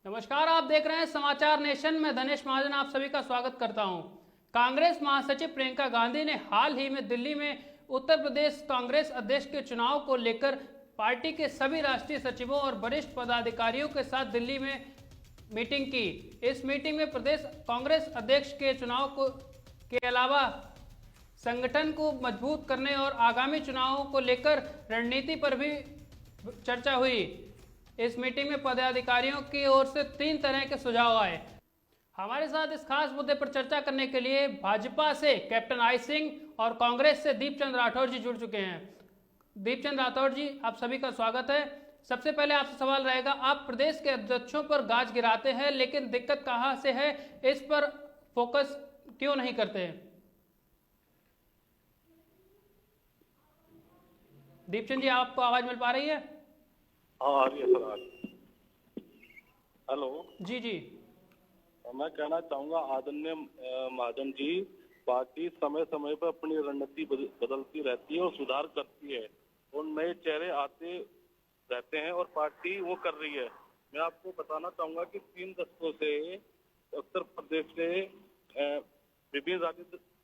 नमस्कार, आप देख रहे हैं समाचार नेशन में धनेश महाजन आप सभी का स्वागत करता हूं। कांग्रेस महासचिव प्रियंका गांधी ने हाल ही में दिल्ली में उत्तर प्रदेश कांग्रेस अध्यक्ष के चुनाव को लेकर पार्टी के सभी राष्ट्रीय सचिवों और वरिष्ठ पदाधिकारियों के साथ दिल्ली में मीटिंग की। इस मीटिंग में प्रदेश कांग्रेस अध्यक्ष के चुनाव के अलावा संगठन को मजबूत करने और आगामी चुनावों को लेकर रणनीति पर भी चर्चा हुई। इस मीटिंग में पदाधिकारियों की ओर से 3 तरह के सुझाव आए। हमारे साथ इस खास मुद्दे पर चर्चा करने के लिए भाजपा से कैप्टन आई सिंह और कांग्रेस से दीपचंद राठौर जी जुड़ चुके हैं। दीपचंद राठौर जी, आप सभी का स्वागत है। सबसे पहले आपसे सवाल रहेगा, आप प्रदेश के अध्यक्षों पर गाज गिराते हैं, लेकिन दिक्कत कहां से है, इस पर फोकस क्यों नहीं करते हैं? दीपचंद जी, आपको आवाज मिल पा रही है? हाँ, आ रही है सर, आ रही है। हेलो जी जी। मैं कहना चाहूंगा आदरणीय महाजन जी, पार्टी समय समय पर अपनी रणनीति बदलती रहती है और सुधार करती है और नए चेहरे आते रहते हैं और पार्टी वो कर रही है। मैं आपको बताना चाहूंगा कि 3 दशकों से उत्तर प्रदेश से विभिन्न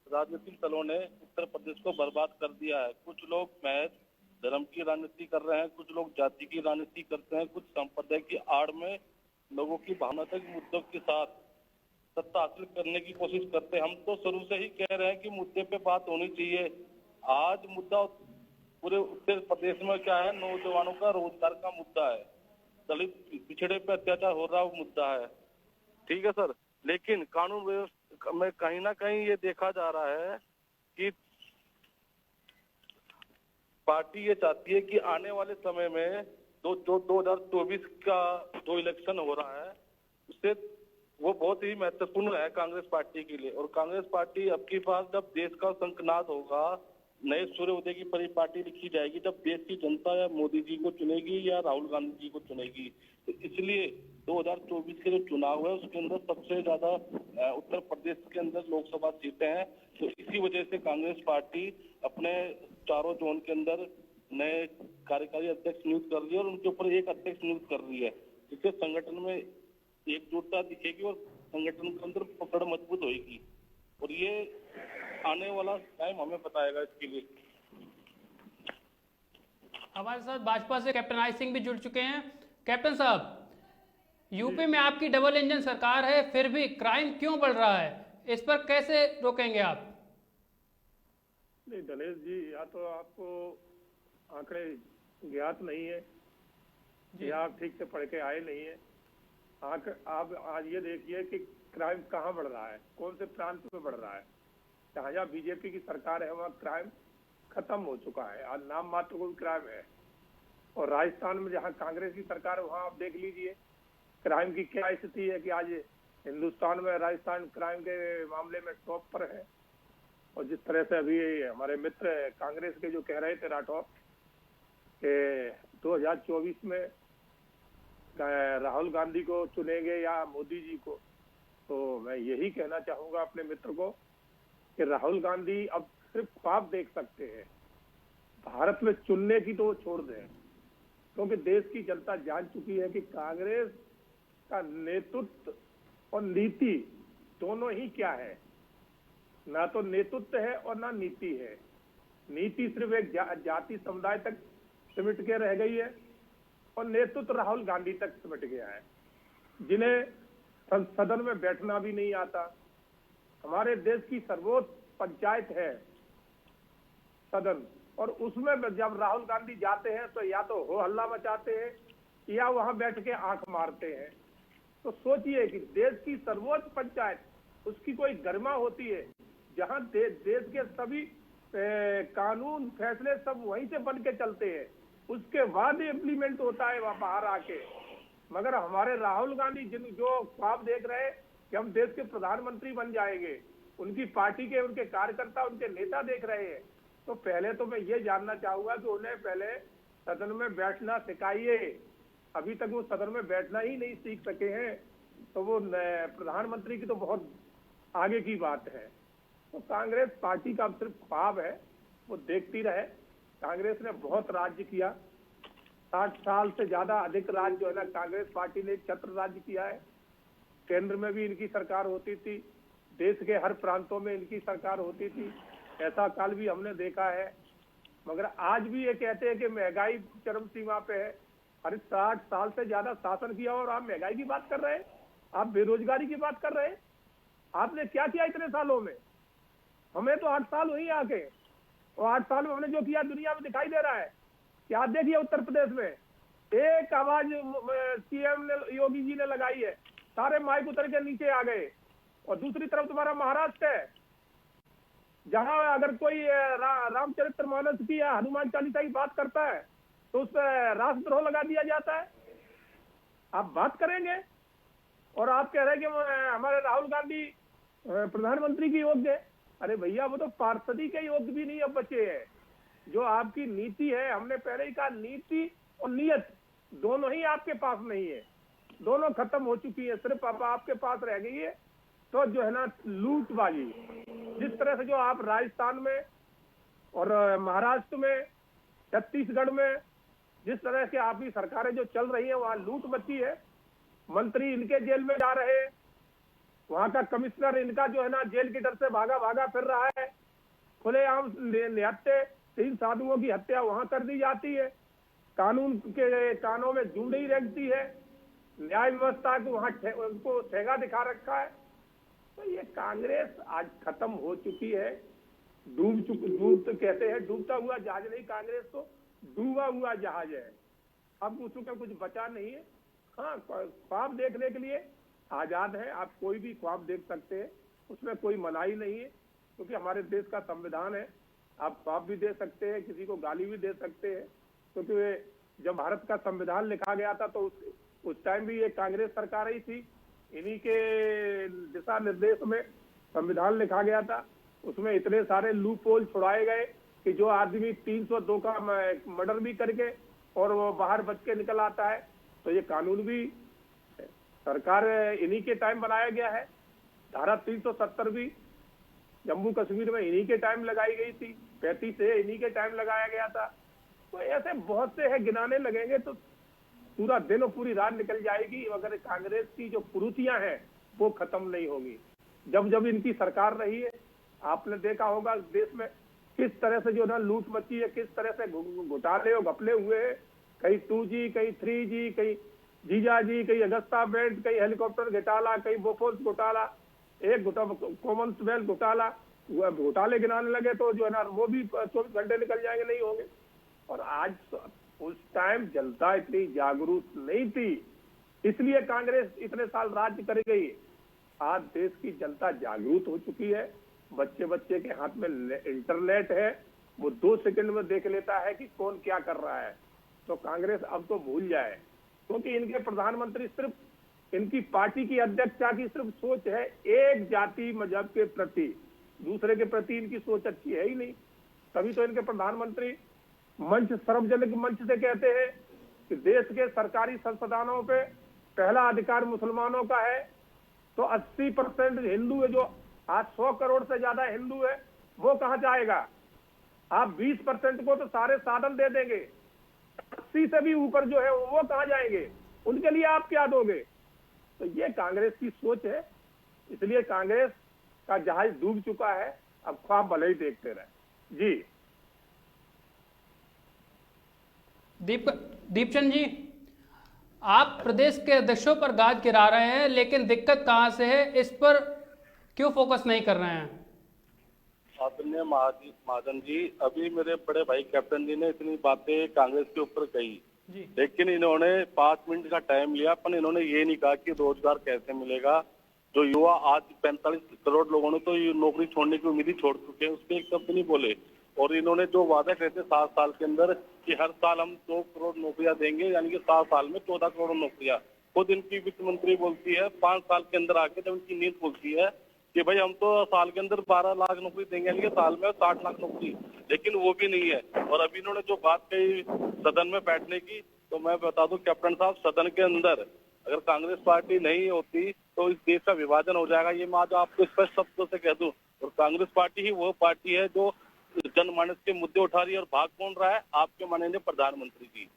राजनीतिक दलों ने उत्तर प्रदेश को बर्बाद कर दिया है। कुछ लोग महज धर्म की राजनीति कर रहे हैं, कुछ लोग जाति की राजनीति करते हैं, कुछ संप्रदाय की आड़ में लोगों की भावनात्मक मुद्दों के साथ सत्ता हासिल करने की कोशिश करते हैं। हम तो शुरू से ही कह रहे हैं कि मुद्दे पे बात होनी चाहिए। आज मुद्दा पूरे उत्तर प्रदेश में क्या है, नौजवानों का रोजगार का मुद्दा है, दलित पिछड़े पे अत्याचार हो रहा मुद्दा है, ठीक है सर। लेकिन कानून व्यवस्था में कहीं ना कहीं ये देखा जा रहा है कि पार्टी ये चाहती है कि आने वाले समय में 2024 का जो इलेक्शन हो रहा है उससे वो बहुत ही महत्वपूर्ण है कांग्रेस पार्टी के लिए। और कांग्रेस पार्टी अब की बार जब देश का शंखनाद होगा, नए सूर्योदय की परिपाटी लिखी जाएगी, जब देश की जनता या मोदी जी को चुनेगी या राहुल गांधी जी को चुनेगी। तो इसलिए 2024 के जो चुनाव है उसके अंदर सबसे ज्यादा उत्तर प्रदेश के अंदर लोकसभा सीटें हैं। तो इसी वजह से कांग्रेस पार्टी अपने चारों जोन के अंदर नए कार्यकारी अध्यक्ष नियुक्त कर रही है और उनके ऊपर एक अध्यक्ष नियुक्त कर रही है। इससे संगठन में एकजुटता दिखेगी और संगठन के अंदर पकड़ मजबूत होगी और ये आने वाला टाइम हमें बताएगा इसके लिए। हमारे साथ भाजपा से कैप्टन आई सिंह भी जुड़ चुके हैं। कैप्टन साहब, यूपी में आपकी डबल इंजन सरकार है, फिर भी क्राइम क्यों बढ़ रहा है, इस पर कैसे रोकेंगे आप? नहीं धनेश जी, या तो आपको आंकड़े ज्ञात नहीं है या आप ठीक से पढ़ के आए नहीं है। आप आज ये देखिए कि क्राइम कहाँ बढ़ रहा है, कौन से प्रांत में बढ़ रहा है। जहाँ बीजेपी की सरकार है वहाँ क्राइम खत्म हो चुका है, आज नाम मात्र कोई क्राइम है। और राजस्थान में जहाँ कांग्रेस की सरकार है वहाँ आप देख लीजिए क्राइम की क्या स्थिति है कि आज हिंदुस्तान में राजस्थान क्राइम के मामले में टॉप पर है। और जिस तरह से अभी हमारे मित्र कांग्रेस के जो कह रहे थे राठौर के 2024 में राहुल गांधी को चुनेंगे या मोदी जी को, तो मैं यही कहना चाहूंगा अपने मित्र को कि राहुल गांधी अब सिर्फ ख्वाब देख सकते हैं, भारत में चुनने की तो छोड़ दें। क्योंकि देश की जनता जान चुकी है कि कांग्रेस का नेतृत्व और नीति दोनों ही क्या है, ना तो नेतृत्व है और ना नीति है। नीति सिर्फ एक जाति समुदाय तक सिमट के रह गई है और नेतृत्व राहुल गांधी तक सिमट गया है, जिन्हें सदन में बैठना भी नहीं आता। हमारे देश की सर्वोच्च पंचायत है सदन, और उसमें जब राहुल गांधी जाते हैं तो या तो हो हल्ला मचाते हैं या वहां बैठ के आंख मारते हैं। तो सोचिए कि देश की सर्वोच्च पंचायत, उसकी कोई गरिमा होती है जहां देश के सभी कानून फैसले सब वहीं से बन के चलते हैं, उसके बाद इम्प्लीमेंट होता है वहां बाहर आके। मगर हमारे राहुल गांधी जो ख्वाब देख रहे हैं कि हम देश के प्रधानमंत्री बन जाएंगे, उनकी पार्टी के उनके कार्यकर्ता उनके नेता देख रहे हैं। तो पहले तो मैं ये जानना चाहूंगा कि उन्हें पहले सदन में बैठना सिखाइए। अभी तक वो सदन में बैठना ही नहीं सीख सके हैं, तो वो प्रधानमंत्री की तो बहुत आगे की बात है। तो कांग्रेस पार्टी का अब सिर्फ ख्वाब है, वो देखती रहे। कांग्रेस ने बहुत राज्य किया, 60 साल से ज्यादा अधिक राज जो है ना कांग्रेस पार्टी ने छत्र राज्य किया है। केंद्र में भी इनकी सरकार होती थी, देश के हर प्रांतों में इनकी सरकार होती थी, ऐसा काल भी हमने देखा है। मगर आज भी ये कहते हैं कि महंगाई चरम सीमा पे है। अरे 60 साल से ज्यादा शासन किया और आप महंगाई की बात कर रहे हैं, आप बेरोजगारी की बात कर रहे हैं। आपने क्या किया इतने सालों में? हमें तो 8 साल हुई आके, और 8 साल में हमने जो किया दुनिया में दिखाई दे रहा है। क्या देखिए उत्तर प्रदेश में एक आवाज सीएम ने, योगी जी ने लगाई है, सारे माइक उतर के नीचे आ गए। और दूसरी तरफ तुम्हारा महाराष्ट्र है, जहां अगर कोई रामचरितमानस की या हनुमान चालीसा की बात करता है तो उस पर राष्ट्रद्रोह लगा दिया जाता है। आप बात करेंगे और आप कह रहे हैं कि हमारे राहुल गांधी प्रधानमंत्री की योग्य है। अरे भैया, वो तो पार्षदी के योग्य भी नहीं अब बचे हैं। जो आपकी नीति है, हमने पहले ही कहा, नीति और नियत दोनों ही आपके पास नहीं है, दोनों खत्म हो चुकी है। सिर्फ अब आपके पास रह गई है तो जो है ना लूटबाजी। जिस तरह से जो आप राजस्थान में और महाराष्ट्र में, छत्तीसगढ़ में जिस तरह से आपकी सरकारें जो चल रही है, वहां लूट मची है। मंत्री इनके जेल में जा रहे हैं, वहां का कमिश्नर इनका जो है ना जेल के डर से भागा भागा फिर रहा है। खुलेआम निहत्थे 3 साधुओं की हत्या वहां कर दी जाती है, कानून के कानों में जूंडी रखती है, न्याय व्यवस्था को वहां उनको ठेगा दिखा रखा है। तो ये कांग्रेस आज खत्म हो चुकी है, डूब तो कहते हैं, डूबता हुआ जहाज नहीं, कांग्रेस तो डूबा हुआ जहाज है। अब उसका कुछ बचा नहीं है। हाँ, ख्वाब देखने के लिए आजाद है, आप कोई भी ख्वाब देख सकते हैं, उसमें कोई मनाही नहीं है, क्योंकि हमारे देश का संविधान है। आप ख्वाब भी दे सकते हैं, किसी को गाली भी दे सकते हैं, क्योंकि जब भारत का संविधान लिखा गया था तो उस टाइम भी ये कांग्रेस सरकार ही थी। इन्हीं के दिशा निर्देश में संविधान लिखा गया था। उसमें इतने सारे लूप होल छुड़ाए गए कि जो आदमी 302 का मर्डर भी करके और वो बाहर बच के निकल आता है, तो ये कानून भी सरकार इन्हीं के टाइम बनाया गया है। धारा 370 भी जम्मू कश्मीर में इन्हीं के टाइम लगाई गई थी, 35 से इन्हीं के टाइम लगाया गया था। तो ऐसे बहुत से हैं, गिनाने लगेंगे तो पूरा दिन और पूरी रात निकल जाएगी, मगर कांग्रेस की जो कुरीतियां हैं वो खत्म नहीं होगी। जब जब इनकी सरकार रही है, आपने देखा होगा देश में किस तरह से जो ना लूट मची है, किस तरह से घोटाले और घपले हुए हैं। कहीं 2G, कहीं 3G, कहीं जीजाजी, कहीं अगस्ता बेल्ट, कहीं हेलीकॉप्टर घोटाला, कहीं बोफोर्स घोटाला, एक कॉमनवेल्थ घोटाला। घोटाले गिनाने लगे तो जो है ना वो भी 24 घंटे निकल जाएंगे, नहीं होंगे। और आज उस टाइम जनता इतनी जागरूक नहीं थी, इसलिए कांग्रेस इतने साल राज्य कर गई। आज देश की जनता जागरूक हो चुकी है। बच्चे बच्चे के हाथ में इंटरनेट है, वो 2 सेकंड में देख लेता है कि कौन क्या कर रहा है। तो कांग्रेस अब तो भूल जाए, क्योंकि इनके प्रधानमंत्री सिर्फ, इनकी पार्टी की अध्यक्षा की सिर्फ सोच है एक जाति मजहब के प्रति, दूसरे के प्रति इनकी सोच अच्छी है ही नहीं। तभी तो इनके प्रधानमंत्री मंच, सार्वजनिक मंच से कहते हैं कि देश के सरकारी संस्थानों पे पहला अधिकार मुसलमानों का है। तो 80% हिंदू है, जो आज 100 करोड़ से ज्यादा हिंदू है, वो कहां जाएगा? आप 20% को तो सारे साधन दे देंगे, 80 से भी ऊपर जो है वो कहां जाएंगे? उनके लिए आप क्या दोगे? तो ये कांग्रेस की सोच है, इसलिए कांग्रेस का जहाज डूब चुका है। अब ख्वाब भले ही देखते रहे। जी दीपचंद जी, आप प्रदेश के अध्यक्षों पर गाज गिरा रहे हैं, लेकिन दिक्कत कहां से है, इस पर क्यों फोकस नहीं कर रहे हैं? आदरणीय महाजन जी, अभी मेरे बड़े भाई कैप्टन जी ने इतनी बातें कांग्रेस के ऊपर कही, लेकिन इन्होंने 5 मिनट का टाइम लिया, पर इन्होंने ये नहीं कहा कि रोजगार कैसे मिलेगा। जो युवा आज 45 करोड़ लोगों ने तो ये नौकरी छोड़ने की उम्मीद ही छोड़ चुके हैं, उस पर एक शब्द नहीं बोले। और इन्होंने जो वादा करते 7 साल के अंदर कि हर साल हम 2 करोड़ नौकरियां देंगे, यानी कि 7 साल में 14 करोड़ नौकरियां। खुद इनकी वित्त मंत्री बोलती है 5 साल के अंदर आके, जब इनकी नींद खुलती है कि भाई हम तो साल के अंदर 12 लाख नौकरी देंगे, यानी कि साल में 60 लाख नौकरी, लेकिन वो भी नहीं है। और अभी इन्होंने जो बात कही सदन में बैठने की, तो मैं बता दूं कैप्टन साहब, सदन के अंदर अगर कांग्रेस पार्टी नहीं होती तो इस देश का विभाजन हो जाएगा, ये मैं आज आपको स्पष्ट शब्दों से कह दूं। और कांग्रेस पार्टी ही वो पार्टी है जो जनमानस के मुद्दे उठा रही है। और भाग कौन रहा है? आपके माननीय प्रधानमंत्री जी।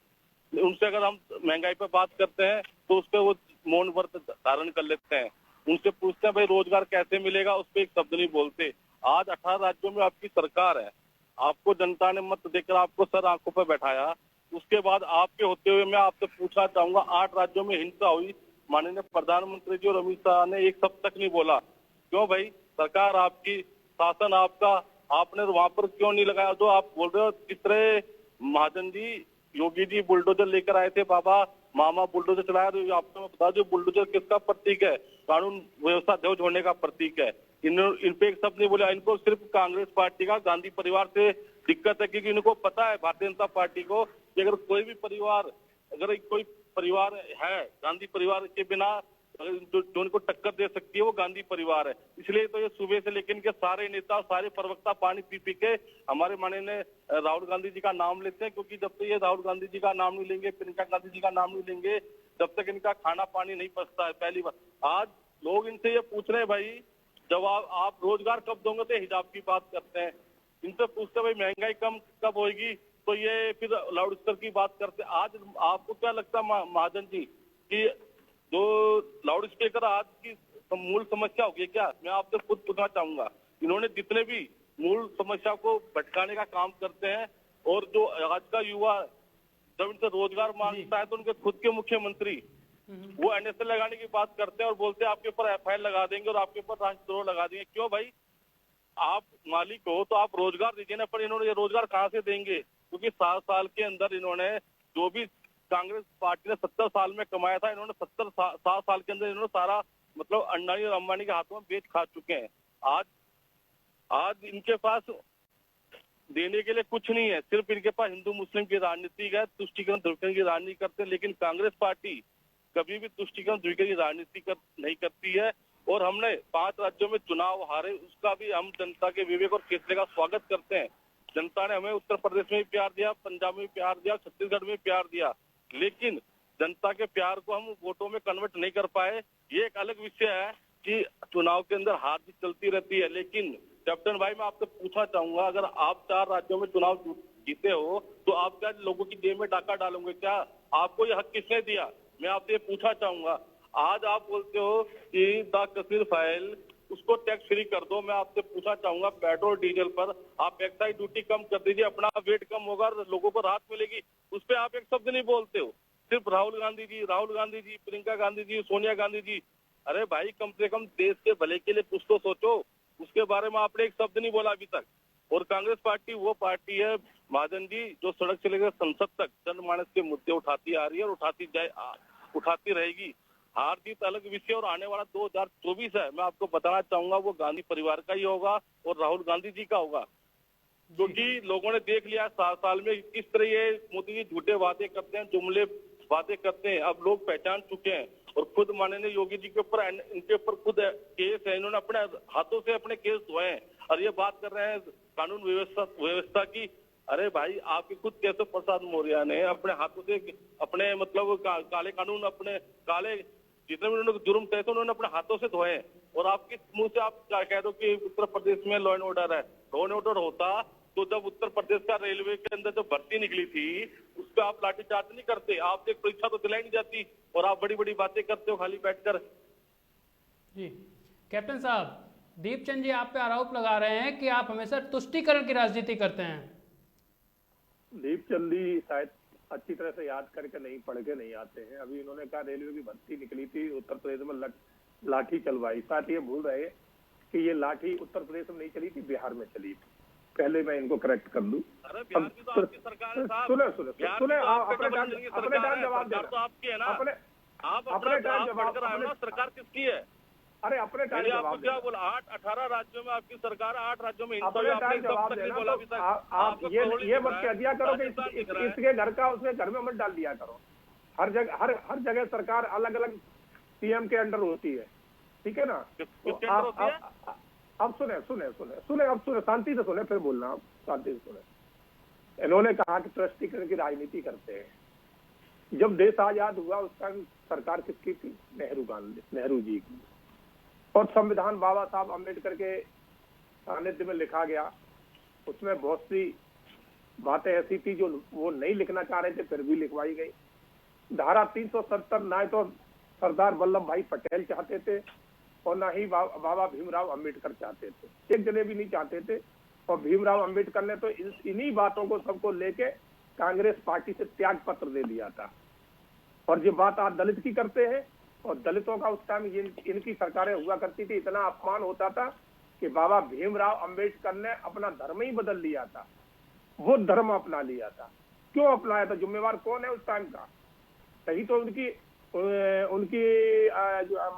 उनसे अगर हम महंगाई पे बात करते हैं तो उस पर वो मौन व्रत धारण कर लेते हैं। उनसे पूछते हैं भाई रोजगार कैसे मिलेगा, उस पर एक शब्द नहीं बोलते। आज 18 राज्यों में आपकी सरकार है, आपको जनता ने मत देकर आपको सर आंखों पर बैठाया, उसके बाद आपके होते हुए मैं आपसे पूछना चाहूंगा 8 राज्यों में हिंसा हुई, माननीय प्रधानमंत्री जी और अमित शाह ने एक शब्द तक नहीं बोला। क्यों भाई? सरकार आपकी, शासन आपका, आपने वहां पर क्यों नहीं लगाया? जो आप बोल रहे हो किस तरह महाजन जी, योगी जी बुलडोजर लेकर आए थे, बाबा मामा बुलडोजर चलाया, तो आपको मैं बता दूं बुलडोजर किसका प्रतीक है? कानून व्यवस्था ध्वज होने का प्रतीक है। इन पे एक शब्द नहीं बोला। इनको सिर्फ कांग्रेस पार्टी का, गांधी परिवार से दिक्कत है, क्योंकि इनको पता है भारतीय जनता पार्टी को कि अगर कोई भी परिवार, अगर कोई परिवार है गांधी परिवार के बिना जो इनको टक्कर दे सकती है वो गांधी परिवार है। इसलिए तो ये सुबह से लेकर इनके सारे नेता, सारे प्रवक्ता पानी पी पी के हमारे माननीय राहुल गांधी जी का नाम लेते हैं, क्योंकि जब तक ये राहुल गांधी जी का नाम नहीं लेंगे, प्रियंका गांधी जी का नाम नहीं लेंगे, जब तक इनका खाना पानी नहीं पचता है। पहली बार आज लोग इनसे ये पूछ रहे हैं भाई जब आप रोजगार कब दोगे, तो हिजाब की बात करते हैं। इनसे पूछते भाई महंगाई कम कब होगी, तो ये फिर लाउड स्पीकर की बात करते। आज आपको क्या लगता है महाजन जी कि जो लाउड स्पीकर आज की मूल समस्या होगी क्या? मैं आपसे खुद पूछना चाहूंगा। इन्होंने जितने भी मूल समस्या को भटकाने का काम करते हैं, और जो आज का युवा जब इनसे रोजगार मांगता है तो उनके खुद के मुख्यमंत्री वो NSA लगाने की बात करते हैं और बोलते हैं आपके ऊपर FIR लगा देंगे और आपके ऊपर राष्ट्रद्रोह लगा देंगे। क्यों भाई? आप मालिक हो तो आप रोजगार दीजिए ना, पर इन्होंने ये रोजगार कहाँ से देंगे? क्योंकि 7 साल के अंदर इन्होंने जो भी कांग्रेस पार्टी ने 70 साल में कमाया था, इन्होंने 7 साल के अंदर इन्होंने सारा मतलब अंबानी और अंबानी के हाथों में बेच खा चुके हैं। आज इनके पास देने के लिए कुछ नहीं है, सिर्फ इनके पास हिंदू मुस्लिम की राजनीति है, तुष्टीकरण ध्रुवीकरण की राजनीति करते हैं। लेकिन कांग्रेस पार्टी कभी भी तुष्टीकरण ध्रुवीकरण की राजनीति नहीं करती है। और हमने 5 राज्यों में चुनाव हारे, उसका भी हम जनता के विवेक और फैसले का स्वागत करते हैं। जनता ने हमें उत्तर प्रदेश में भी प्यार दिया, पंजाब में भी प्यार दिया, छत्तीसगढ़ में भी प्यार दिया, लेकिन जनता के प्यार को हम वोटों में कन्वर्ट नहीं कर पाए। ये एक अलग विषय है कि चुनाव के अंदर हार जीत चलती रहती है। लेकिन कैप्टन भाई मैं आपसे पूछना चाहूंगा, अगर आप 4 राज्यों में चुनाव जीते हो तो आप क्या लोगों की जेब में डाका डालोगे? क्या आपको ये हक किसने दिया? मैं आपसे ये पूछना चाहूंगा। आज आप बोलते हो कि द कश्मीर फाइल उसको टैक्स फ्री कर दो। मैं आपसे पूछना चाहूंगा पेट्रोल डीजल पर आप एक्साइज ड्यूटी कम कर दीजिए, अपना वेट कम होगा, लोगों को राहत मिलेगी। उस पर आप एक शब्द नहीं बोलते हो। सिर्फ राहुल गांधी जी, प्रियंका गांधी जी, सोनिया गांधी जी। अरे भाई कम से कम देश के भले के लिए कुछ तो सोचो। उसके बारे में आपने एक शब्द नहीं बोला अभी तक। और कांग्रेस पार्टी वो पार्टी है महाजन जी जो सड़क से लेकर संसद तक जनमानस के मुद्दे उठाती आ रही है और उठाती रहेगी। हार जीत अलग विषय और आने वाला 2024 है, मैं आपको बताना चाहूंगा वो गांधी परिवार का ही होगा और राहुल गांधी जी का होगा। क्योंकि लोगों ने देख लिया 7 साल में किस तरह ये मोदी जी झूठे वादे करते हैं, जुमले वादे करते हैं। अब लोग पहचान चुके हैं और खुद माननीय योगी जी के ऊपर, इनके ऊपर खुद केस है, इन्होंने अपने हाथों से अपने केस धोए हैं और ये बात कर रहे हैं कानून व्यवस्था की। अरे भाई आपके खुद केशव प्रसाद मौर्य ने अपने हाथों से अपने मतलब काले कानून, अपने काले जितने भी उन्होंने जुर्म कहे थे उन्होंने अपने हाथों से धोए। और आपके मुंह से आप क्या कह दो कि उत्तर प्रदेश में लॉ एंड ऑर्डर है। लॉ एंड ऑर्डर होता तो जब उत्तर प्रदेश का रेलवे के अंदर जो भर्ती निकली थी उस पर आप लाठीचार्ज नहीं करते, आपसे एक परीक्षा तो दिलाई नहीं जाती और आप बड़ी बड़ी बातें करते हो खाली बैठकर। जी कैप्टन साहब, दीपचंद जी आप पे आरोप लगा रहे हैं कि आप हमेशा तुष्टीकरण की राजनीति करते हैं। दीपचंद जी शायद अच्छी तरह से याद करके नहीं, पढ़ के नहीं आते हैं। अभी इन्होंने कहा रेलवे की भर्ती निकली थी, उत्तर प्रदेश में लाठी चलवाई। साथ ये भूल रहे कि ये लाठी उत्तर प्रदेश में नहीं चली थी, बिहार में चली थी। पहले मैं इनको करेक्ट कर दूं। अरे बिहार की तो आपकी सरकार है साहब। सुने अपने टाइम जवाब देना। तो आपकी है ना, आप अपने टाइम जवाब देना। सरकार किसकी है? अरे अपने टाइम जवाब क्या बोला? 18 राज्यों में आपकी सरकार, 8 राज्यों में अपने टाइम जवाब देना। तो आप ये मत कह दिया करो कि इसके घर का उसके घर में मत डाल दिया करो। हर जगह सरकार अलग अलग CM के अंडर होती है, ठीक है ना? अब सुने शांति से सुने, फिर बोलना। आप शांति से सुने। इन्होंने कहा कि तुष्टीकरण की राजनीति करते हैं। जब देश आजाद हुआ उस टाइम सरकार किसकी थी? नेहरू जी की। और संविधान बाबा साहब अम्बेडकर के सानिध्य में लिखा गया, उसमें बहुत सी बातें ऐसी थी जो वो नहीं लिखना चाह रहे थे, फिर भी लिखवाई गई। धारा 370 ना तो सरदार वल्लभ भाई पटेल चाहते थे और ना ही बाबा भीमराव अंबेडकर चाहते थे, एक जने भी नहीं चाहते थे। और भीमराव अंबेडकर ने तो इन्हीं बातों को सबको लेके कांग्रेस पार्टी से त्याग पत्र दे दिया था। और ये बात आप दलित की करते हैं, और दलितों का उस टाइम इनकी सरकारें हुआ करती थी, इतना अपमान होता था कि बाबा भीमराव अंबेडकर ने अपना धर्म ही बदल लिया था, वो धर्म अपना लिया था। क्यों अपनाया था? जिम्मेवार कौन है उस टाइम का? कहीं तो उनकी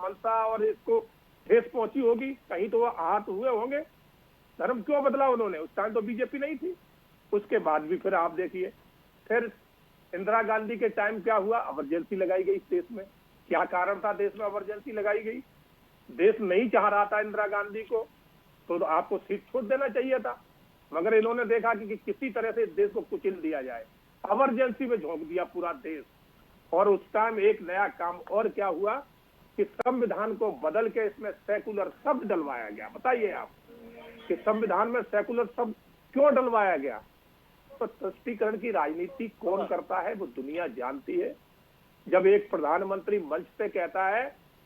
मनसा और इसको ठेस पहुंची होगी, कहीं तो वो आहत हुए होंगे। धर्म क्यों बदला उन्होंने? उस टाइम तो बीजेपी नहीं थी। उसके बाद भी फिर आप देखिए, फिर इंदिरा गांधी के टाइम क्या हुआ? इमरजेंसी लगाई गई इस देश में। क्या कारण था देश में इमरजेंसी लगाई गई? देश नहीं चाह रहा था इंदिरा गांधी को, तो आपको सीट छोड़ देना चाहिए था, मगर इन्होंने देखा कि किसी तरह से देश को कुचल दिया जाए, इमरजेंसी में झोंक दिया पूरा देश। और उस टाइम एक नया काम और क्या हुआ कि संविधान को बदल के इसमें सेकुलर शब्द डलवाया गया। बताइए आप कि संविधान में सेकुलर शब्द क्यों डलवाया गया? तो तुष्टीकरण की राजनीति कौन करता है वो दुनिया जानती है। जब एक प्रधानमंत्री मंच पे कहता है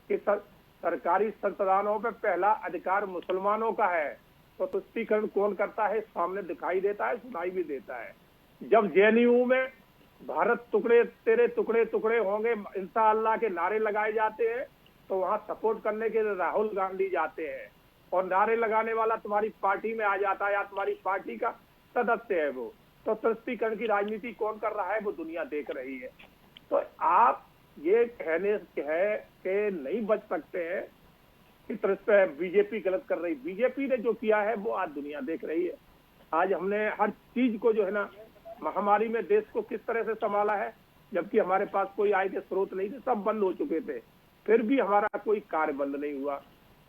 कि सरकारी संस्थानों पे पहला अधिकार मुसलमानों का है, तो तुष्टीकरण कौन करता है? सामने दिखाई देता है, सुनाई भी देता है। जब जेएनयू में भारत टुकड़े तेरे टुकड़े टुकड़े होंगे इंशाअल्लाह के नारे लगाए जाते हैं, तो वहां सपोर्ट करने के लिए राहुल गांधी जाते हैं, और नारे लगाने वाला तुम्हारी पार्टी में आ जाता है या तुम्हारी पार्टी का सदस्य है वो। तो तुष्टीकरण की राजनीति कौन कर रहा है वो दुनिया देख रही है। तो आप ये कहने के नहीं बच सकते हैं कि बीजेपी गलत कर रही। बीजेपी ने जो किया है वो आज दुनिया देख रही है। आज हमने हर चीज को जो है ना, महामारी में देश को किस तरह से संभाला है, जबकि हमारे पास कोई आय के स्रोत नहीं थे, सब बंद हो चुके थे, फिर भी हमारा कोई कार्य बंद नहीं हुआ।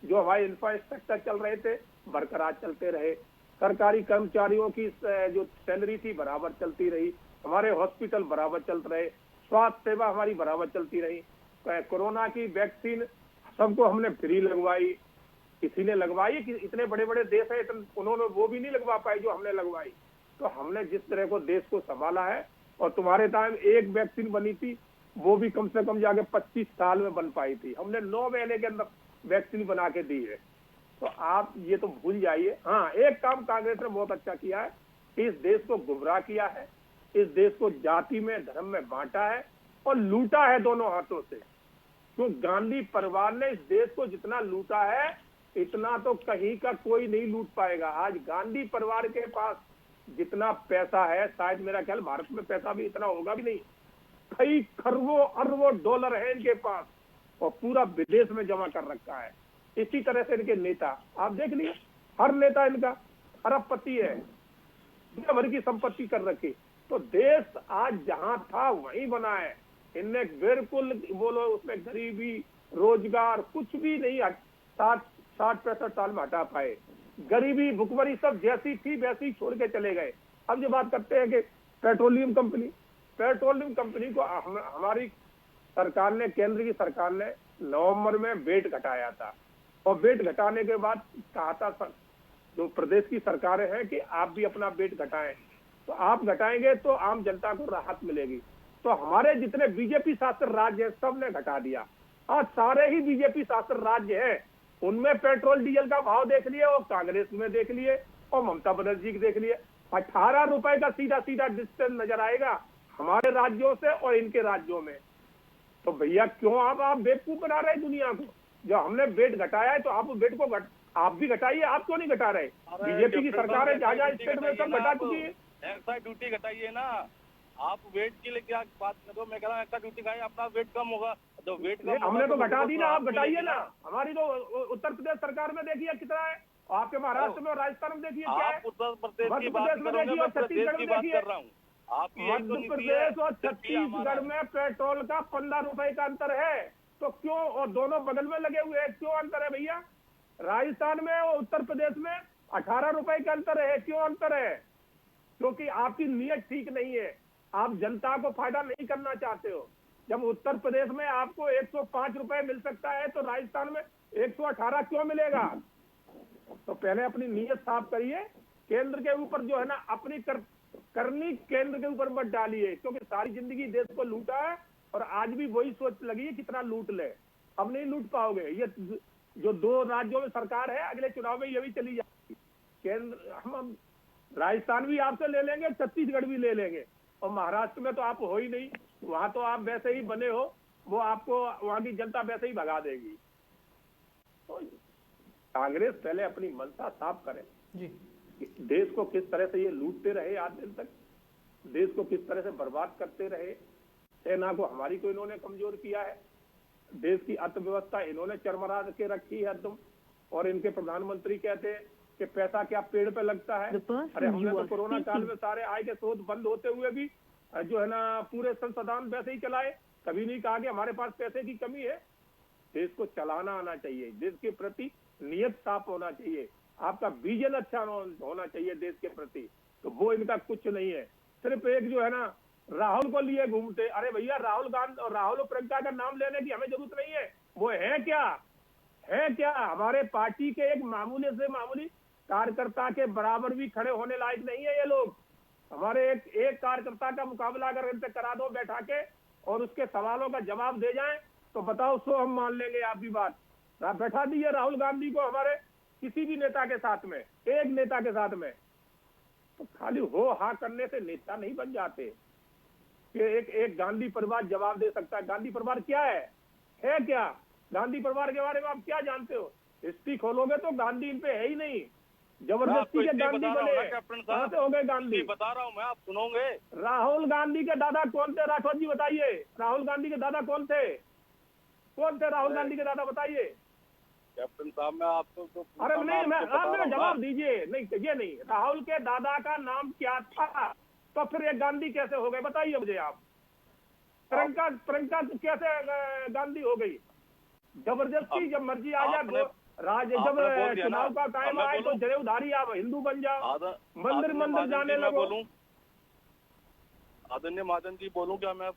जो हमारे इंफ्रास्ट्रक्चर चल रहे थे बरकरार चलते रहे, सरकारी कर्मचारियों की जो सैलरी थी बराबर चलती रही, हमारे हॉस्पिटल बराबर चलते रहे, स्वास्थ्य सेवा हमारी बराबर चलती रही। कोरोना की वैक्सीन सबको हमने फ्री लगवाई। किसी ने लगवाई कि इतने बड़े बड़े देश है, उन्होंने वो भी नहीं लगवा पाए जो हमने लगवाई। तो हमने जिस तरह को देश को संभाला है, और तुम्हारे टाइम एक वैक्सीन बनी थी, वो भी कम से कम जाके 25 साल में बन पाई थी, हमने 9 महीने के अंदर वैक्सीन बना के दी है। तो आप ये तो भूल जाइए। हाँ, एक काम कांग्रेस ने बहुत अच्छा किया है, इस देश को गुमराह किया है, इस देश को जाति में धर्म में बांटा है और लूटा है दोनों हाथों से। तो गांधी परिवार ने इस देश को जितना लूटा है, इतना तो कहीं का कोई नहीं लूट पाएगा। आज गांधी परिवार के पास जितना पैसा है, शायद मेरा ख्याल भारत में पैसा भी इतना होगा भी नहीं, कई खरबों अरबों डॉलर है इनके पास, और पूरा विदेश में जमा कर रखा है। इसी तरह से इनके नेता आप देख लीजिए, हर नेता इनका अरबपति है, दुनिया भर की संपत्ति कर रखी। तो देश आज जहां था वहीं बना है। इनने बिल्कुल बोलो उसमें गरीबी रोजगार कुछ भी नहीं 60-65 साल में हटा पाए। गरीबी भुखमरी सब जैसी थी वैसी छोड़ के चले गए। अब जो बात करते हैं कि पेट्रोलियम कंपनी को हमारी सरकार ने, केंद्र की सरकार ने नवंबर में वेट घटाया था, और वेट घटाने के बाद कहा था जो प्रदेश की सरकारें हैं कि आप भी अपना वेट घटाएं। तो आप घटाएंगे तो आम जनता को राहत मिलेगी। तो हमारे जितने बीजेपी शासित राज्य हैं सब ने घटा दिया। आज सारे ही बीजेपी शासित राज्य हैं, उनमें पेट्रोल डीजल का भाव देख लिए, और कांग्रेस में देख लिए, और ममता बनर्जी के देख लिए। 18 रुपए का सीधा सीधा डिस्टेंस नजर आएगा हमारे राज्यों से और इनके राज्यों में। तो भैया क्यों आप बेवकूफ बना रहे दुनिया को? जो हमने वेट घटाया है तो आप वेट को आप भी घटाइए। आप क्यों नहीं घटा रहे? बीजेपी की सरकार है, जहाँ स्टेट में सब घटा चुकी है। एक्स्ट्रा ड्यूटी घटाइए ना। आप वेट के लिए क्या बात कर रहे हो? मैं कह रहा हूँ एक्स्ट्रा ड्यूटी खाए, अपना वेट कम होगा। तो वेट कम हमने तो घटा दी ना, आप घटाइए ना। हमारी तो उत्तर प्रदेश सरकार में देखिए कितना है, आपके महाराष्ट्र में और राजस्थान में देखिए क्या है। उत्तर प्रदेश की बात में देखिए और छत्तीसगढ़ में देखिए। कर रहा हूँ। मध्य प्रदेश और छत्तीसगढ़ में पेट्रोल का 15 रुपए का अंतर है। तो क्यों? और दोनों बगल में लगे हुए हैं, क्यों अंतर है भैया? राजस्थान में और उत्तर प्रदेश में 18 रुपए का अंतर है। क्यों अंतर है? क्योंकि आपकी नीयत ठीक नहीं है, आप जनता को फायदा नहीं करना चाहते हो। जब उत्तर प्रदेश में आपको 105 रुपए मिल सकता है, तो राजस्थान में 118 क्यों मिलेगा? तो पहले अपनी नीयत साफ करिए। केंद्र के ऊपर जो है ना अपनी करनी केंद्र के ऊपर मत डालिए, क्योंकि सारी जिंदगी देश को लूटा है और आज भी वही सोच लगी है कितना लूट ले। अब नहीं लूट पाओगे। ये जो 2 राज्यों में सरकार है, अगले चुनाव में ये भी चली जाएगी। केंद्र हम राजस्थान भी आपसे ले लेंगे, छत्तीसगढ़ भी ले लेंगे, और महाराष्ट्र में तो आप हो ही नहीं, वहां तो आप वैसे ही बने हो, वो आपको वहां की जनता वैसे ही भगा देगी। तो कांग्रेस पहले अपनी मंशा साफ करे जी। कि देश को किस तरह से ये लूटते रहे, आज दिन तक देश को किस तरह से बर्बाद करते रहे। सेना को हमारी को इन्होंने कमजोर किया है, देश की अर्थव्यवस्था इन्होंने चरमरा के रखी है एकदम। और इनके प्रधानमंत्री कहते हैं कि पैसा क्या पेड़ पे लगता है। अरे हमने तो कोरोना काल में सारे आय के स्रोत बंद होते हुए भी जो है ना पूरे संसाधन वैसे ही चलाए, कभी नहीं कहा कि हमारे पास पैसे की कमी है। देश को चलाना आना चाहिए, देश के प्रति नियत साफ होना चाहिए, आपका विजन अच्छा होना चाहिए देश के प्रति। तो वो इनका कुछ नहीं है, सिर्फ एक जो है ना राहुल को लिए घूमते। अरे भैया राहुल गांधी और राहुल और प्रियंका का नाम लेने की हमें जरूरत नहीं है। वो है क्या हमारे पार्टी के एक मामूली से मामूली कार्यकर्ता के बराबर भी खड़े होने लायक नहीं है ये लोग। हमारे एक कार्यकर्ता का मुकाबला अगर इनसे करा दो बैठा के और उसके सवालों का जवाब दे जाएं तो बताओ, सो हम मान लेंगे आपकी बात। बैठा दीजिए राहुल गांधी को हमारे किसी भी नेता के साथ में, एक नेता के साथ में। तो खाली हो हाँ करने से नेता नहीं बन जाते कि एक गांधी परिवार जवाब दे सकता है। गांधी परिवार क्या है क्या? गांधी परिवार के बारे में आप क्या जानते हो? हिस्ट्री खोलोगे तो गांधी इन पे है ही नहीं। जबरदस्ती के गांधी बने, कहां से हो गए गांधी? बता रहा हूँ मैं, आप सुनोगे। राहुल गांधी के दादा कौन थे? राठौर जी बताइए, राहुल गांधी के दादा कौन थे? राहुल गांधी के दादा बताइए। कैप्टन साहब मैं आपको तो अरे नहीं, मैं आप जवाब दीजिए। नहीं ये नहीं, राहुल के दादा का नाम क्या था? तो फिर ये गांधी कैसे हो गए बताइए मुझे आप। प्रियंका कैसे गांधी हो गई? जबरदस्ती, जब मर्जी आ जाए जब चुनाव का टाइम आए तो जनेऊधारी आप हिंदू बन जाओ, मंदिर जाने लगो। आदरणीय महाजन जी बोलूं क्या मैं?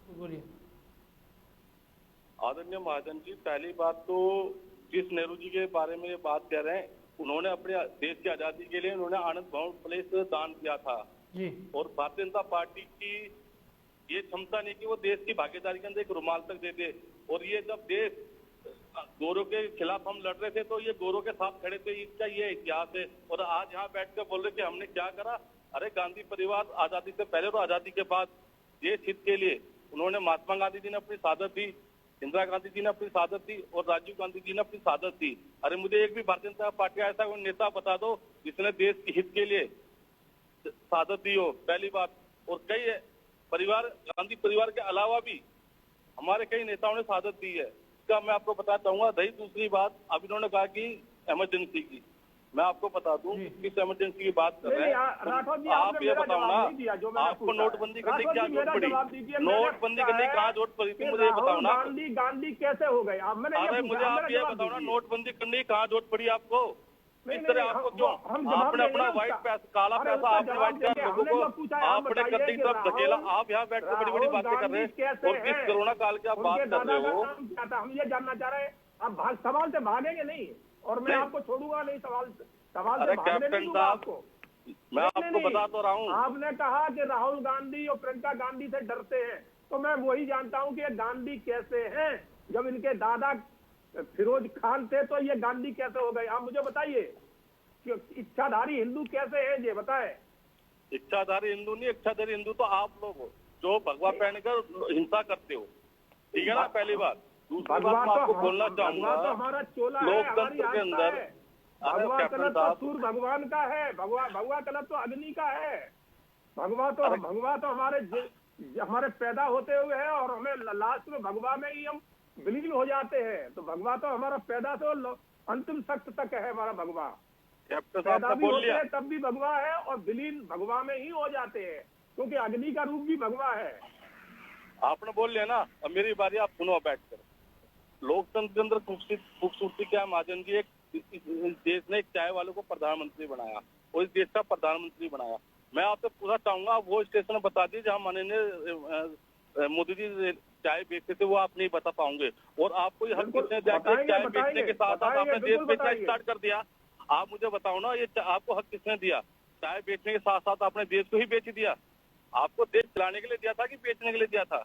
बोलिए। आदरणीय महाजन जी, पहली बात तो जिस नेहरू जी के बारे में ये बात कह रहे हैं, उन्होंने अपने देश की आजादी के लिए उन्होंने आनंद भवन प्लेस दान किया था जी। और भारतीय जनता पार्टी की ये क्षमता नहीं कि वो देश की भागीदारी के अंदर एक रुमाल तक दे दे। और ये जब देश गोरों के खिलाफ हम लड़ रहे थे तो ये गोरों के साथ खड़े थे, इसका ये इतिहास है। और आज यहाँ बैठ कर बोल रहे कि हमने क्या करा। अरे गांधी परिवार आजादी से पहले और आजादी के बाद देश हित के लिए उन्होंने, महात्मा गांधी जी ने अपनी शहादत दी, इंदिरा गांधी जी ने अपनी शहादत दी और राजीव गांधी जी ने अपनी शहादत दी। अरे मुझे एक भी भारतीय जनता पार्टी ऐसा कोई नेता बता दो जिसने देश के हित के लिए शहादत दी हो, पहली बात। और कई परिवार, गांधी परिवार के अलावा भी हमारे कई नेताओं ने शहादत दी है, इसका मैं आपको बताना चाहूंगा। रही दूसरी बात, अब इन्होंने कहा कि इमरजेंसी की, मैं आपको बता दूं किस इमरजेंसी की बात कर रहे हैं। आप ये बताओ ना, आपको नोटबंदी करने की क्या जरूरत पड़ी? नोटबंदी करने की कहाँ जरूरत पड़ी? मुझे ये बताओ ना, गांधी कैसे हो गए? अरे मुझे आप ये बताओ ना, नोटबंदी करने की कहाँ जरूरत पड़ी आपको? इस तरह आपको क्यों? आपने अपना व्हाइट पैसा, काला पैसा आपने व्हाइट पैसा लोगों को आपने करने की तरफ धकेला। आप यहाँ बैठ कर बड़ी बड़ी बातें कर रहे हैं और जिस कोरोना काल की आप बात कर रहे हो, हम ये जानना चाह रहे हैं। आप सवाल से भागेंगे नहीं और मैं आपको छोड़ूंगा नहीं। सवाल से भागने नहीं दूंगा आपको। मैं आपको बता तो रहा हूँ। आपने कहा कि राहुल गांधी और प्रियंका गांधी से डरते हैं, तो मैं वही जानता हूँ कि गांधी कैसे हैं। जब इनके दादा फिरोज खान थे तो ये गांधी कैसे हो गए? आप मुझे बताइए कि इच्छाधारी हिंदू कैसे हैं ये बताए। इच्छाधारी हिंदू नहीं, इच्छाधारी हिंदू तो आप लोग हो जो भगवा पहनकर हिंसा करते हो, ठीक है ना, पहली बात। दूसरी बात मैं आपको बोलना चाहूंगा, तो हमारा चोला लोकतंत्र के अंदर भगवा कलर तो सूर्य भगवान का है, भगवा कलर तो अग्नि का है। भगवा तो हमारे पैदा होते हुए है और हमें लास्ट में भगवा में ही हम विलीन हो जाते हैं। तो भगवा तो हमारा पैदा से अंतिम शक्त तक है हमारा भगवा। पैदा भी होते हैं तब भी भगवा है और विलीन भगवा में ही हो जाते हैं, क्योंकि अग्नि का रूप भी भगवा है। आपने बोल लिया ना, अब मेरी बारी, आप सुनो बैठकर। लोकतंत्र के अंदर खूबसूरती क्या है महाजन जी? इस देश ने एक चाय वालों को प्रधानमंत्री बनाया और इस देश का प्रधानमंत्री बनाया। मैं आपसे पूछना चाहूंगा, आप वो स्टेशन बता दीजिए जहाँ माननीय मोदी जी चाय बेचते थे, वो आप नहीं बता पाओगे। और आपको ये हक किसने दिया कि चाय बेचने के साथ साथ आपने देश में चाय स्टार्ट कर दिया? आप मुझे बताओ ना, ये आपको हक किसने दिया? चाय बेचने के साथ साथ आपने देश को ही बेच दिया। आपको देश चलाने के लिए दिया था कि बेचने के लिए दिया था?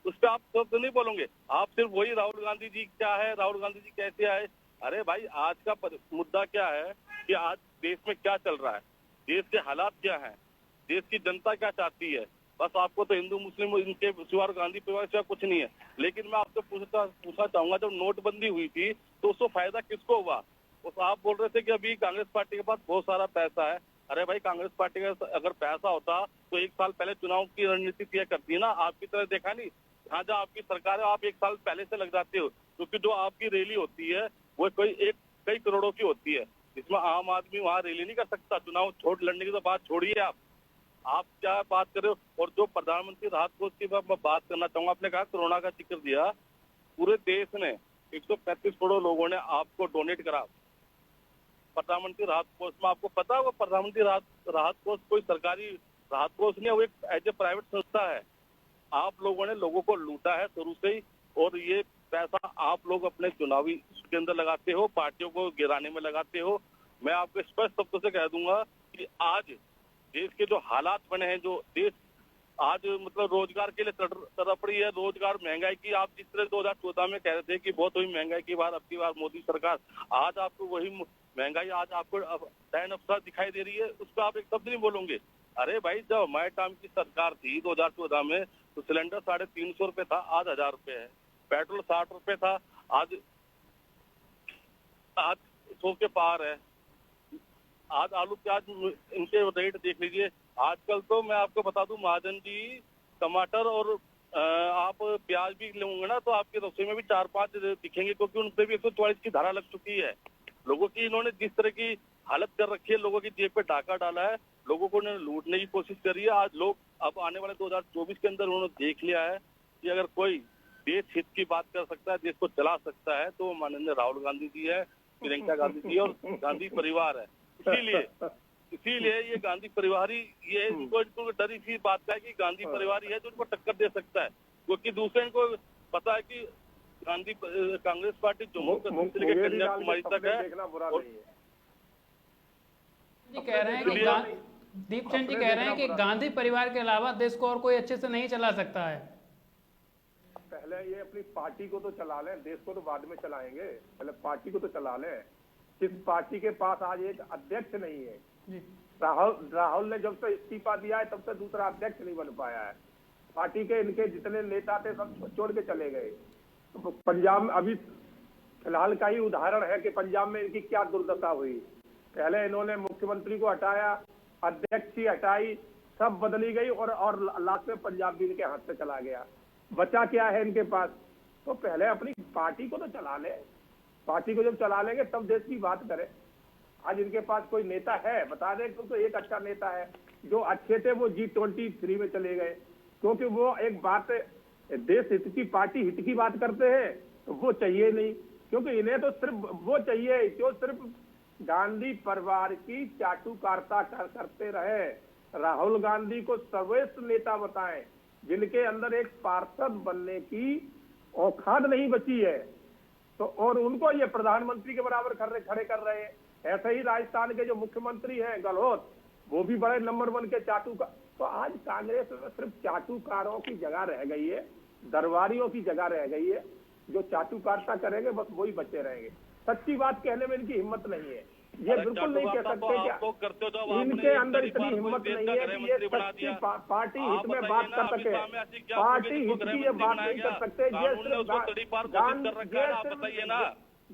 उस पर आप सब तो नहीं बोलोगे। आप सिर्फ वही राहुल गांधी जी क्या है, राहुल गांधी जी कैसे आए। अरे भाई, आज का मुद्दा क्या है कि आज देश में क्या चल रहा है, देश के हालात क्या हैं, देश की जनता क्या चाहती है। बस आपको तो हिंदू मुस्लिम इनके सिवा गांधी परिवार सिवा कुछ नहीं है। लेकिन मैं आपसे पूछना चाहूंगा, जब नोटबंदी हुई थी तो उसको फायदा किसको हुआ? उस आप बोल रहे थे कि अभी कांग्रेस पार्टी के पास बहुत सारा पैसा है। अरे भाई, कांग्रेस पार्टी का अगर पैसा होता तो 1 साल पहले चुनाव की रणनीति तय करती है ना। आपकी तरह देखा नहीं, जहाँ जहाँ आपकी सरकार है आप 1 साल पहले से लग जाते हो, क्योंकि जो आपकी रैली होती है वो कई करोड़ों की होती है। इसमें आम आदमी वहाँ रैली नहीं कर सकता। चुनाव लड़ने की तो बात छोड़िए आप क्या बात कर रहे हो। और जो प्रधानमंत्री राहत कोष की मैं बात करना चाहूंगा, आपने कहा कोरोना का जिक्र दिया, पूरे देश ने 135 करोड़ लोगों ने आपको डोनेट करा प्रधानमंत्री राहत कोष में। आपको पता है वो प्रधानमंत्री राहत कोष कोई सरकारी राहत कोष नहीं है, वो एक एज ए प्राइवेट संस्था है। आप लोगों ने लोगों को लूटा है शुरू से ही, और ये पैसा आप लोग अपने चुनावी के अंदर लगाते हो, पार्टियों को गिराने में लगाते हो। मैं आपको स्पष्ट शब्दों से कह दूंगा कि आज देश के जो हालात बने हैं, जो देश आज मतलब रोजगार के लिए तड़प रही है, रोजगार महंगाई की, आप जिस तरह 2014 में कह रहे थे कि बहुत हुई महंगाई की बात, अब की बार मोदी सरकार, आज आपको वही महंगाई आज आपको नैन अफसर दिखाई दे रही है, उसको आप एक शब्द नहीं बोलोगे। अरे भाई, जब हमारे टाइम की सरकार थी 2014 में तो सिलेंडर 350 रुपए था, आज 1000 रुपए है। पेट्रोल 60 रुपए था, आज 100 के पार है। आज आलू प्याज इनके रेट देख लीजिए। आजकल तो मैं आपको बता दूं महाजन जी, टमाटर और आप प्याज भी लेंगे ना तो आपके रसोई में भी 4-5 दिखेंगे, क्योंकि उन पे भी 144 की धारा लग चुकी है। लोगों की इन्होंने जिस तरह की हालत कर रखी है, लोगों की जेब पे डाका डाला है, लोगों को इन्होंने लूटने की कोशिश करी है। आज लोग अब आने वाले 2024 के अंदर उन्होंने देख लिया है कि अगर कोई देश हित की बात कर सकता है, देश को चला सकता है, तो माननीय राहुल गांधी जी है, प्रियंका गांधी जी और गांधी परिवार है। इसीलिए ये गांधी परिवार ही ये इनको डर इसी बात का है कि गांधी परिवार ही है जो उनको टक्कर दे सकता है, क्योंकि दूसरे को पता है कि गांधी कांग्रेस पार्टी जम्मू कश्मीर से लेकर कन्याकुमारी तक है। जी कह रहे हैं कि दीपचंद जी कह रहे हैं कि गांधी परिवार के अलावा देश को और कोई अच्छे से नहीं चला सकता है। पहले ये अपनी पार्टी को तो चला लें, देश को तो बाद में चलाएंगे, पहले पार्टी को तो चला लें। किस पार्टी के पास आज एक अध्यक्ष नहीं है जी। राहुल ने जब से इस्तीफा दिया है तब से दूसरा अध्यक्ष नहीं बन पाया है। पार्टी के इनके जितने नेता थे सब छोड़ के चले गए। तो पंजाब में अभी फिलहाल का ही उदाहरण है कि पंजाब में इनकी क्या दुर्दशा हुई। पहले इन्होंने मुख्यमंत्री को हटाया, अध्यक्ष ही हटाई, सब बदली गई और लास्ट में पंजाब भी इनके हाथ से चला गया। बचा क्या है इनके पास? तो पहले अपनी पार्टी को तो चला ले। पार्टी को जब चला लेंगे तब देश की बात करें। आज इनके पास कोई नेता है बता दें, तो एक अच्छा नेता है। जो अच्छे थे वो G23 में चले गए, क्योंकि वो एक बात देश हित की, पार्टी हित की बात करते हैं, तो वो चाहिए नहीं। क्योंकि इन्हें तो सिर्फ वो चाहिए जो सिर्फ गांधी परिवार की चाटुकारिता करते रहे। राहुल गांधी को सर्वश्रेष्ठ नेता बताएं, जिनके अंदर एक पार्षद बनने की औकात नहीं बची है, तो और उनको ये प्रधानमंत्री के बराबर खड़े कर रहे हैं। ऐसे ही राजस्थान के जो मुख्यमंत्री हैं गहलोत, वो भी बड़े नंबर 1 के चाटुकार। तो आज कांग्रेस में सिर्फ चाटुकारों की जगह रह गई है, दरबारियों की जगह रह गई है। जो चाटुकारिता करेंगे बस वही बचे रहेंगे। सच्ची बात कहने में इनकी हिम्मत नहीं है। ये बिल्कुल नहीं कह सकते क्या इनके अंदर इतनी हिम्मत नहीं है कि ये सच्ची पार्टी हित में बात कर सके। पार्टी हित की ये बात नहीं कर सकते।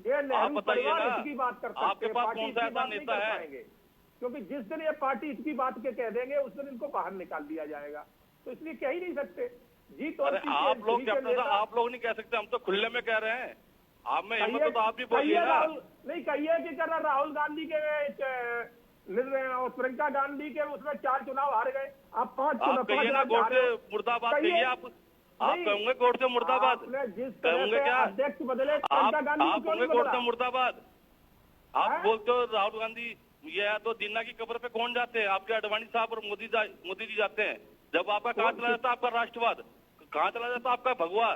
ये नेहरू परिवार हित की बात कर सकते हैं, पार्टी हित की बात नहीं कर पाएंगे। क्योंकि जिस दिन ये पार्टी हित की बात के कह देंगे उस दिन इनको बाहर निकाल दिया जाएगा। तो इसलिए कह ही नहीं सकते जी। तो आप लोग नहीं कह सकते, हम तो खुले में कह रहे हैं। आप में हिम्मत तो आप भी बोलिए ना। नहीं कहिए कि कर राहुल गांधी के और प्रियंका गांधी के उसमें 4 चुनाव हार गए, आप 5 चुनाव मुर्दाबाद कहिए। आप कहोगे कोर्ट से मुर्दाबाद, जिस तरह से अध्यक्ष बदले प्रियंका गांधी कहोगे कोर्ट से मुर्दाबाद। आप बोलते हो राहुल गांधी ये तो जिन्ना की कब्र पे कौन जाते हैं? आपके अडवाणी साहब और मोदी जी जाते हैं। जब आपका कहाँ चला जाता आपका राष्ट्रवाद, कहाँ चला जाता आपका भगवा।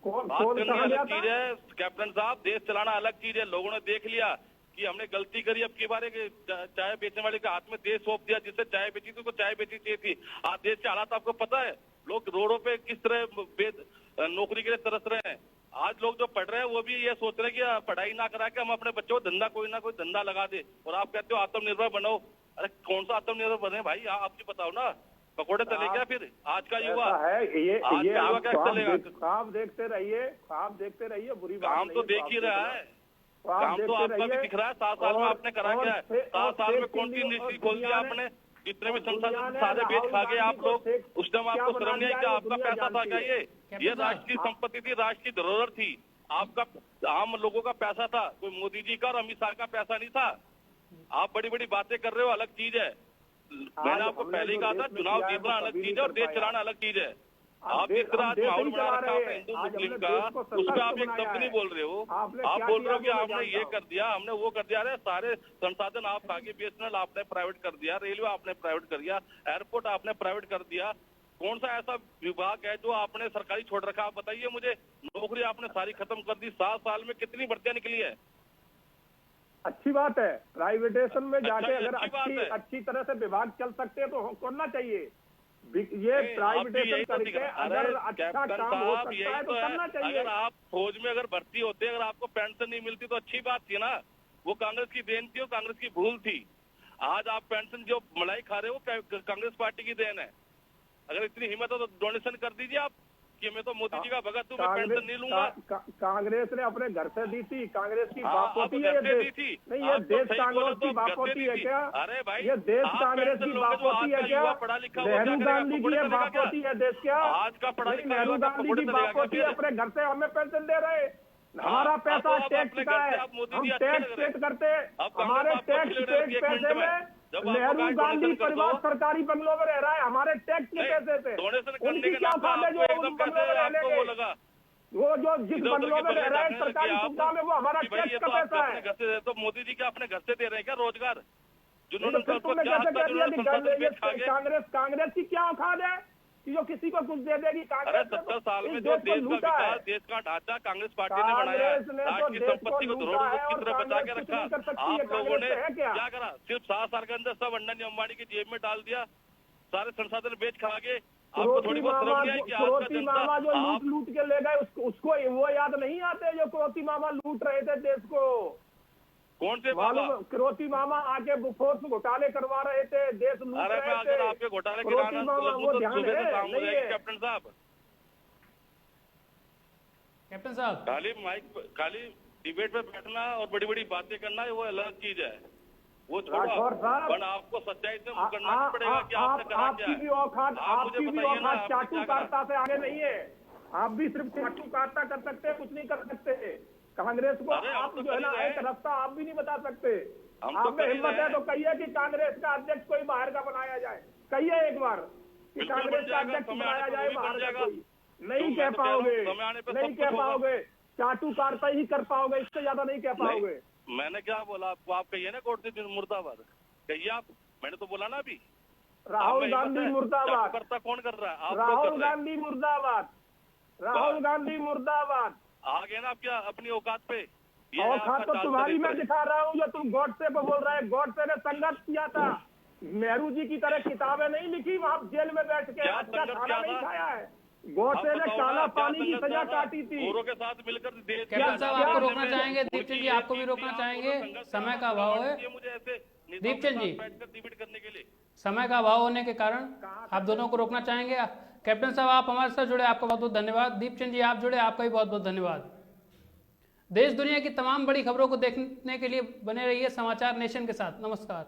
बात करनी अलग चीज है कैप्टन साहब, देश चलाना अलग चीज है। लोगों ने देख लिया कि हमने गलती करी, अब की बार चाय बेचने वाले के हाथ में देश सौंप दिया, जिससे चाय बेची थी उसको चाय बेची चाहिए थी। आज देश के हालात आपको पता है, लोग रोडों पे किस तरह नौकरी के लिए तरस रहे हैं। आज लोग जो पढ़ रहे हैं वो भी ये सोच रहे हैं कि पढ़ाई ना करा के हम अपने बच्चों को धंधा, कोई ना कोई धंधा लगा दे, और आप कहते हो आत्मनिर्भर बनो। अरे कौन सा आत्मनिर्भर बने भाई, आप जी बताओ ना, पकौड़े तले क्या फिर आज का युवा? है ये आज का युवा क्या चलेगा? ख्वाब देखते रहिए, बुरी बात काम नहीं तो है, देख ही ख्वाब रहा देखते है, ख्वाब काम तो देखते आपका भी रहिए। दिख रहा है। 7 साल में आपने करा क्या है? 7 साल में कौन सी और इंडस्ट्री खोल दी दुनिया ने- आपने? जितने भी दुनिया संसाधन ने सारे बेच खा गए राहुल आप लोग। गांधी को उस टाइम आपको क्या शर्म नहीं आई बना कि दिया, आपका दुनिया पैसा था जानती क्या? है। ये राष्ट्र की संपत्ति थी, राष्ट्र की धरोहर थी, आपका आम लोगों का पैसा था, कोई मोदी जी का और अमित शाह का पैसा नहीं था। आप बड़ी बड़ी बातें कर रहे हो, अलग चीज है। मैंने आपको हमने पहले ही जो कहा था, देश में चुनाव किया है, जीतना वो अलग कभी चीज नहीं है और कर देश पाया। चलाना अलग चीज है। आप आप जिस तरह आज देश माहौल नहीं बना चला रखा रहे है हैं। हिंदू आज मुस्लिम हमने का, देश को उस पर आप सशक्त एक बनाया शब्द नहीं है। बोल रहे हो। आपने आप क्या बोल किया रहे हो कि वो मैं आपने ये जानता कर दिया, हमने वो कर दिया। अरे सारे संसाधन आप खा के, बीएसएनएल आपने प्राइवेट कर दिया, रेलवे आपने प्राइवेट कर दिया, एयरपोर्ट आपने प्राइवेट कर दिया। कौन सा ऐसा विभाग है जो आपने सरकारी छोड़ रखा? आप बताइए मुझे। नौकरी आपने सारी खत्म कर दी। 7 साल में कितनी भर्तियां निकली है? अच्छी बात है, प्राइवेटेशन में जाके ये अगर अच्छी बात है। अच्छी तरह से विभाग चल सकते हैं तो करना चाहिए। ये नहीं, प्राइवेटेशन आप भी यही तो करके दिख रहा है। अगर अरे अच्छा कैप्टन काम हो साहब, सकता यही है तो तो करना है। चाहिए। अगर आप फौज में अगर भर्ती होते, अगर आपको पेंशन नहीं मिलती तो अच्छी बात थी ना। वो कांग्रेस की देन थी और कांग्रेस की भूल थी। आज आप पेंशन जो मलाई खा रहे हो कांग्रेस पार्टी की देन है। अगर इतनी हिम्मत है तो डोनेशन कर दीजिए आप कि मैं तो मोदी जी का भगत हूँ, मैं पेंशन नहीं लूंगा। कांग्रेस ने अपने घर से दी थी, कांग्रेस की हाँ, बापोती अब है ये घर से देश। दी थी। नहीं, ये आप तो देश सही कांग्रेस बोले की तो घर से बापोती दी है थी। क्या? अरे भाई, ये देश आप कांग्रेस पेंशन की लोगे तो बापोती आज है का क्या? युवा पढ़ा लिखा वो क्या नेहरू करेगा? गांधी की पकौड़े ये चलेगा क्या? बापोती है देश क्या? आज का पढ़ा लिखा नेहरू युवा गांधी पकौड़े की चलेगा क्या बापोती है, फिर? अपने घर से हमें पेंशन दे रहे। हमारा अब पैसा आप टैक्स अपने का घर से है, आप मोदी हम जी अच्छे टैक्स लग रहे हैं। पेड करते। अब कांग्रेस हमारे आपको टैक्स अच्छी लग रही है, एक पैसे मिनट में। में जब आपको नेहरू गाइड गांधी डोनेशन कर परिवार दो। सरकारी बंगलों में रह रहा है, हमारे टैक्स के नहीं, पैसे से। डोनेशन करने उनकी के क्या नाम पे फायदा आपको जो एकदम उन बंगलों में कैसे रहने आपको वो के? लगा वो जो जिस इधर उधर बंगलों की में रह बगलें रहा है रखने लगे सरकारी आप सुविधा में, वो हमारा कि भाई ये टैक्स तो का आपको पैसा अपने है। घर से, तो मोदी जी क्या अपने घर से दे रहे हैं क्या रोजगार? नहीं जिन्होंने तो फिर तुमने कैसे कह दिया कि संसाधन ये बेच खा गए। कांग्रेस की क्या औकात है कि जो किसी को कुछ दे देगी? अरे कांग्रेस ने 70 साल में इस जो देश को देश का लूटा है। विकास, देश का ढांचा कांग्रेस पार्टी ने बनाया है। कांग्रेस ने तो राष्ट्र की देश को संपत्ति को लूटा धरोहर है की और तरह बचा के कांग्रेस कुछ रखा। नहीं कर सकती है। आप लोगों ने कांग्रेस है क्या? क्या करा? सिर्फ 7 साल के अंदर सब अंडानी अंबानी की जेब में डाल दिया, सारे संसाधन बेच खा गए। आपको थोड़ी बहुत शर्म नहीं आई कि आज का क्रोती मामा जो जनता लूट के ले गए, उसको वो याद नहीं आते जो क्रोती मामा लूट रहे थे देश को? कौन से बाबा? मालूम, क्रोती मामा आके फोर्स घोटाले करवा रहे थे, देश लूट अरे रहे अगर थे। आपके घोटाले क्रोती गिराना मामा लगूं वो तो ध्यान सुबह से है शाम हो नहीं जाएगी है। कैप्टन साहब। कैप्टन साहब, खाली डिबेट पे बैठना और बड़ी बड़ी बातें करना वो अलग चीज है, वो राठौर छोड़ो। साहब, पर आपको सच्चाई से करना भी पड़ेगा कि आपने करा क्या आपकी है। भी औकात, आप मुझे आपकी भी बताइए ना, औकात आपने चाटू क्या करा? कार्ता से आगे नहीं है। आप भी सिर्फ चाटू कार्ता कर सकते हैं, कुछ नहीं कर सकते। कांग्रेस को अरे हम आप तो जो है कर ना ही रहे एक हैं। रास्ता आप भी नहीं बता सकते। हम तो आप में कर ही हिम्मत रहे है तो हैं। कहिए कि कांग्रेस का अध्यक्ष कोई बाहर का बनाया जाए, कहिए एक बार कि बिल्कुल कांग्रेस बन का जाएगा, अध्यक्ष समय बनाया आने पे जाए वो भी बाहर बन का जाएगा। कोई। नहीं तो कह मैं तो कह रहा हूँ, पाओगे, समय आने पे नहीं सब कह कुछ होगा। पाओगे, चाटू कार्ता ही कर पाओगे, इससे ज्यादा नहीं कह पाओगे। मैंने क्या बोला आपको? आप कहिए ना कोर्ट से मुर्दाबाद कहिए आप। मैंने तो बोला ना अभी। राहुल गांधी मुर्दाबाद, करता कौन कर रहा है? आप लोग राहुल कर रहे हैं। गांधी मुर्दाबाद, राहुल गांधी मुर्दाबाद। आ गए ना आप क्या अपनी औकात पे? ये है औकात आपका तो चाल तुम्हारी मैं चरित्र। दिखा रहा हूँ जो तुम गॉडसे पे बोल रहे हैं। गॉडसे ने संघर्ष किया था, नेहरू जी की तरह किताबें नहीं लिखी, वहाँ जेल में बैठ के क्या अच्छा संघर्ष खाना किया नहीं था? खाया है। गॉडसे आप ने बताओ काला ना, क्या पानी की संघर्ष सजा किया था? काटी थी। गोरों के साथ मिलकर देश कैप्टन साहब क्या आपको करने रोकना में चाहेंगे? उनकी दीपचंद जी ये आपको भी चीज रोकना थी, चाहेंगे? आप लोग संघर्ष समय का करना अभाव है। ये मुझे ऐसे नेताओं के दीपचंद साथ जी, बैठकर डिबेट करने के लिए। समय का अभाव होने के कारण आप दोनों को रोकना चाहेंगे? कैप्टन साहब आप हमारे साथ जुड़े, आपका बहुत बहुत धन्यवाद। दीपचंद जी आप जुड़े, आपका भी बहुत बहुत धन्यवाद। देश दुनिया की तमाम बड़ी खबरों को देखने के लिए बने रहिए समाचार नेशन के साथ। नमस्कार।